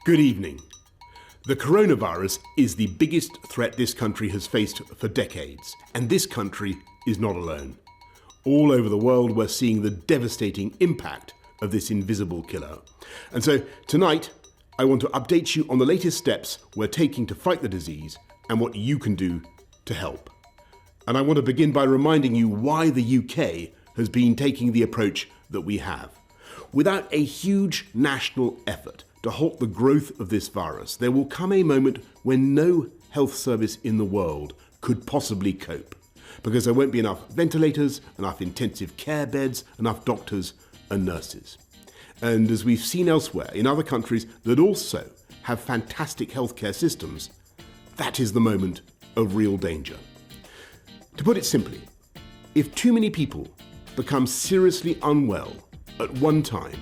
Good evening. The coronavirus is the biggest threat this country has faced for decades, and this country is not alone. All over the world, we're seeing the devastating impact of this invisible killer. And so tonight, I want to update you on the latest steps we're taking to fight the disease and what you can do to help. And I want to begin by reminding you why the UK has been taking the approach that we have. Without a huge national effort to halt the growth of this virus, there will come a moment when no health service in the world could possibly cope, because there won't be enough ventilators, enough intensive care beds, enough doctors and nurses. And as we've seen elsewhere in other countries that also have fantastic healthcare systems, that is the moment of real danger. To put it simply, if too many people become seriously unwell at one time,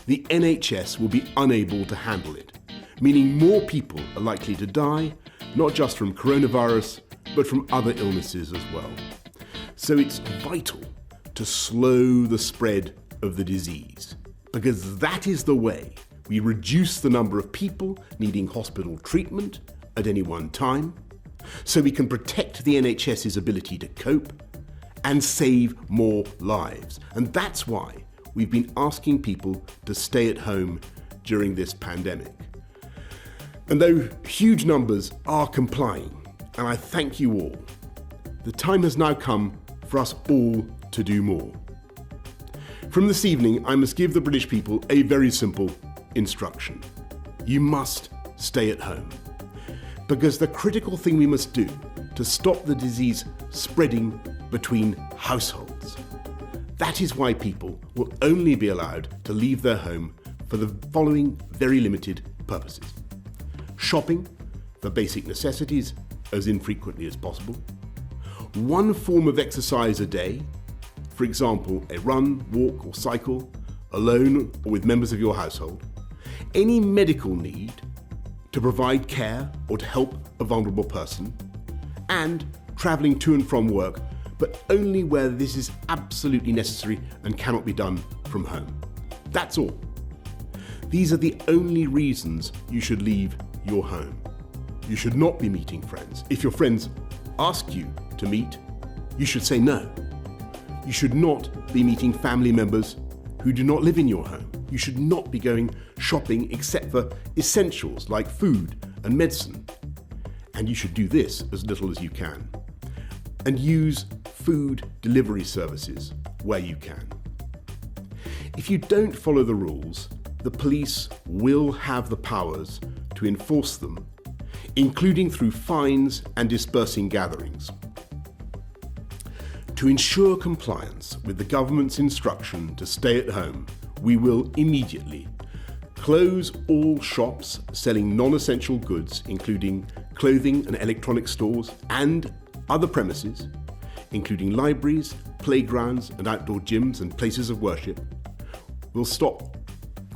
the NHS will be unable to handle it, meaning more people are likely to die, not just from coronavirus, but from other illnesses as well. So it's vital to slow the spread of the disease, because that is the way we reduce the number of people needing hospital treatment at any one time, so we can protect the NHS's ability to cope and save more lives. And that's why we've been asking people to stay at home during this pandemic. And though huge numbers are complying, and I thank you all, the time has now come for us all to do more. From this evening, I must give the British people a very simple instruction. You must stay at home. Because the critical thing we must do to stop the disease spreading between households. That is why people will only be allowed to leave their home for the following very limited purposes. Shopping for basic necessities as infrequently as possible. One form of exercise a day, for example, a run, walk or cycle, alone or with members of your household. Any medical need to provide care or to help a vulnerable person. And travelling to and from work, but only where this is absolutely necessary and cannot be done from home. That's all. These are the only reasons you should leave your home. You should not be meeting friends. If your friends ask you to meet, you should say no. You should not be meeting family members who do not live in your home. You should not be going shopping except for essentials like food and medicine. And you should do this as little as you can. And use food delivery services where you can. If you don't follow the rules, the police will have the powers to enforce them, including through fines and dispersing gatherings. To ensure compliance with the government's instruction to stay at home, we will immediately close all shops selling non-essential goods, including clothing and electronic stores, and other premises, including libraries, playgrounds and outdoor gyms and places of worship. We'll stop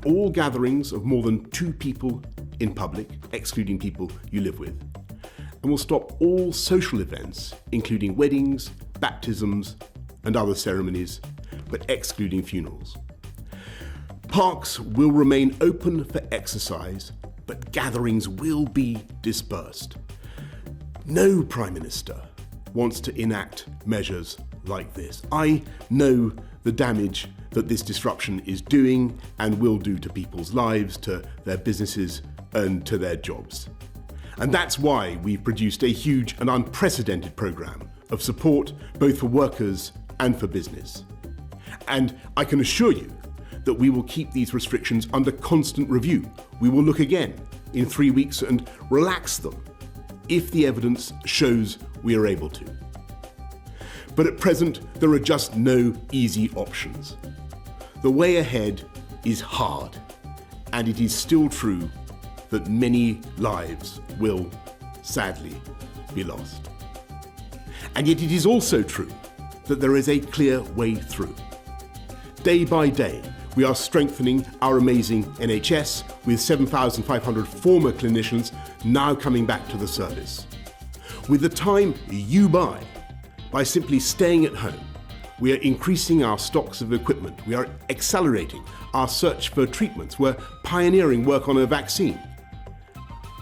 all gatherings of more than 2 people in public, excluding people you live with. And we'll stop all social events, including weddings, baptisms and other ceremonies, but excluding funerals. Parks will remain open for exercise, but gatherings will be dispersed. No Prime Minister wants to enact measures like this. I know the damage that this disruption is doing and will do to people's lives, to their businesses and to their jobs. And that's why we've produced a huge and unprecedented programme of support both for workers and for business. And I can assure you that we will keep these restrictions under constant review. We will look again in 3 weeks and relax them if the evidence shows we are able to. But at present, there are just no easy options. The way ahead is hard, and it is still true that many lives will, sadly, be lost. And yet it is also true that there is a clear way through. Day by day, we are strengthening our amazing NHS with 7,500 former clinicians now coming back to the service. With the time you buy by simply staying at home, we are increasing our stocks of equipment. We are accelerating our search for treatments. We're pioneering work on a vaccine.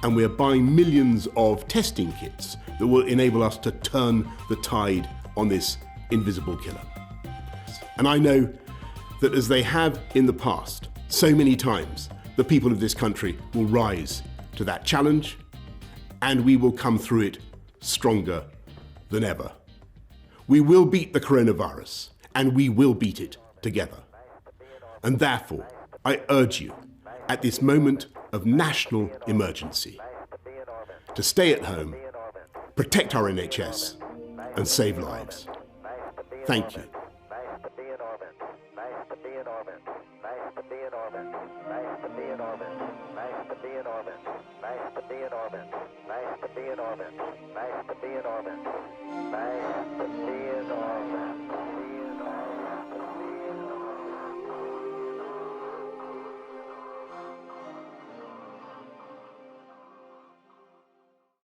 And we are buying millions of testing kits that will enable us to turn the tide on this invisible killer. And I know that as they have in the past, so many times, the people of this country will rise to that challenge, and we will come through it stronger than ever. We will beat the coronavirus, and we will beat it together. And therefore, I urge you, at this moment of national emergency, to stay at home, protect our NHS, and save lives. Thank you. Nice to be in orbit.